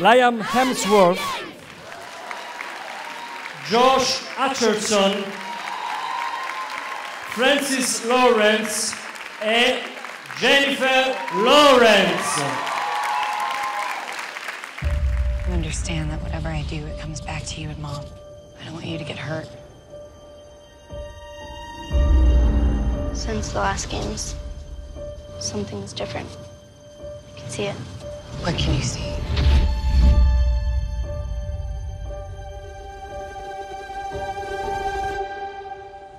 Liam Hemsworth, Josh Hutcherson, Francis Lawrence et Jennifer Lawrence. You understand that whatever I do, it comes back to you and Mom. I don't want you to get hurt. Since the last games, something's different. I can see it. What can you see?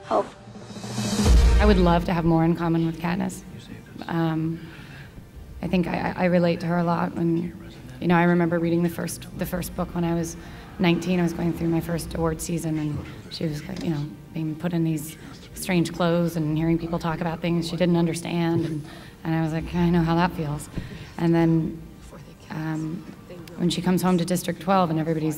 Hope. I would love to have more in common with Katniss. I think I relate to her a lot. When, you know, I remember reading the first book when I was 19. I was going through my first award season, and she was, you know, being put in these strange clothes and hearing people talk about things she didn't understand, and I was like, I know how that feels. And then when she comes home to District 12 and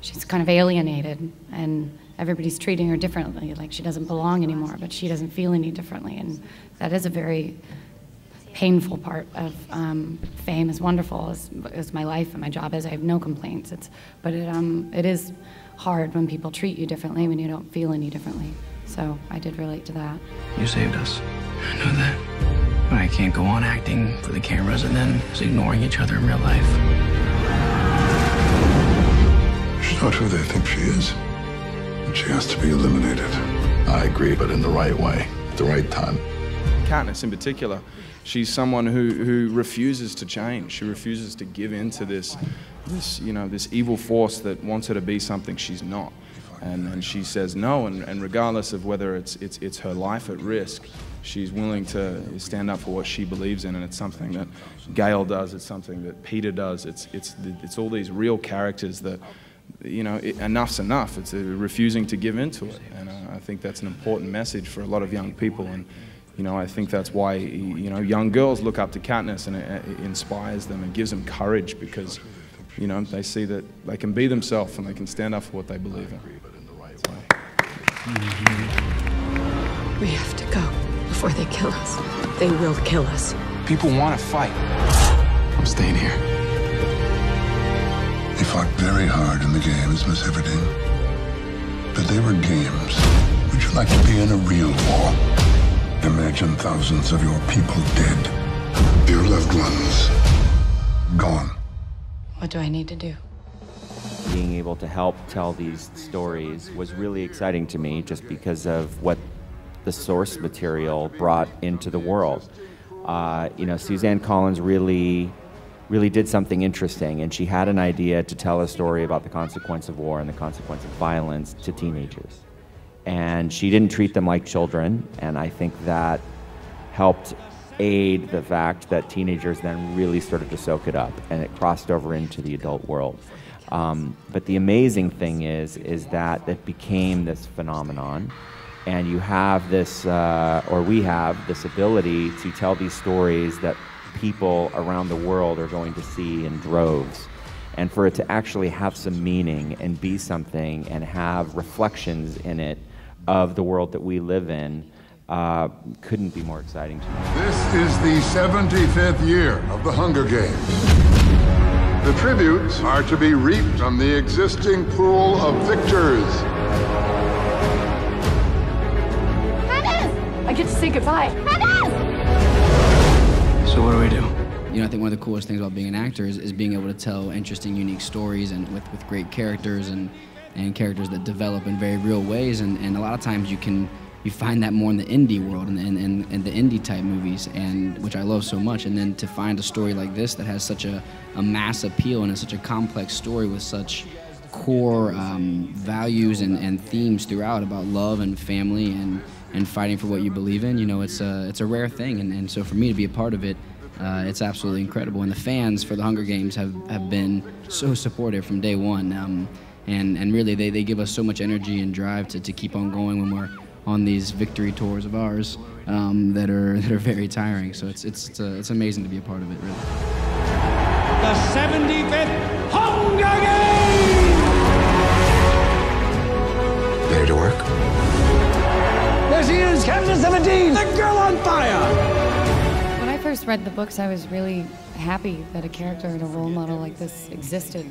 she's kind of alienated, and everybody's treating her differently, like she doesn't belong anymore, but she doesn't feel any differently, and that is a very painful part of fame. As wonderful as my life and my job is, I have no complaints. But it is hard when people treat you differently, when you don't feel any differently. So I did relate to that. You saved us. I know that. But I can't go on acting for the cameras and then just ignoring each other in real life. She's not who they think she is. And she has to be eliminated. I agree, but in the right way, at the right time. Katniss in particular, she's someone who refuses to change. She refuses to give in to this evil force that wants her to be something she's not. And she says no, and regardless of whether it's her life at risk, she's willing to stand up for what she believes in, and it's something that Gale does, it's something that Peter does, it's all these real characters that, you know, enough's enough. It's refusing to give in to it, and I think that's an important message for a lot of young people, and you know, I think that's why, you know, young girls look up to Katniss, and it inspires them and gives them courage, because, you know, they see that they can be themselves and they can stand up for what they believe in. We have to go before they kill us. They will kill us. People want to fight. I'm staying here. They fought very hard in the games, Miss Everdeen. But they were games. Would you like to be in a real war? Imagine thousands of your people dead. Your loved ones gone. What do I need to do? Being able to help tell these stories was really exciting to me, just because of what the source material brought into the world. You know, Suzanne Collins really did something interesting, and she had an idea to tell a story about the consequence of war and the consequence of violence to teenagers. And she didn't treat them like children, and I think that helped aid the fact that teenagers then really started to soak it up, and it crossed over into the adult world. But the amazing thing is that it became this phenomenon, and you have this, or we have this ability to tell these stories that people around the world are going to see in droves. And for it to actually have some meaning and be something and have reflections in it of the world that we live in, couldn't be more exciting to me. This is the 75th year of the Hunger Games. The tributes are to be reaped from the existing pool of victors. Katniss! I get to say goodbye. Katniss! So what do we do? You know, I think one of the coolest things about being an actor is being able to tell interesting, unique stories, and with great characters and characters that develop in very real ways. And a lot of times you find that more in the indie world and the indie type movies, and which I love so much. And then to find a story like this that has such a mass appeal and is such a complex story with such core values and themes throughout about love and family and fighting for what you believe in, you know, it's a rare thing. And so for me to be a part of it, it's absolutely incredible. And the fans for the Hunger Games have been so supportive from day one. And really they give us so much energy and drive to keep on going when we're on these victory tours of ours that are very tiring. So it's amazing to be a part of it, really. The 75th Hunger Games! Ready to work? There she is, Katniss Everdeen, the girl on fire! When I first read the books, I was really happy that a character and a role model like this existed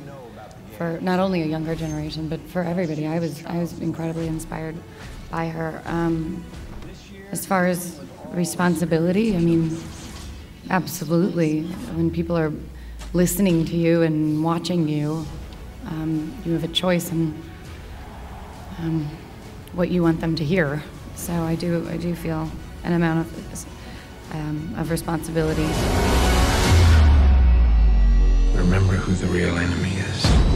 for not only a younger generation, but for everybody. I was incredibly inspired by her. As far as responsibility, I mean, absolutely. When people are listening to you and watching you, you have a choice in what you want them to hear. So I do feel an amount of responsibility. Remember who the real enemy is.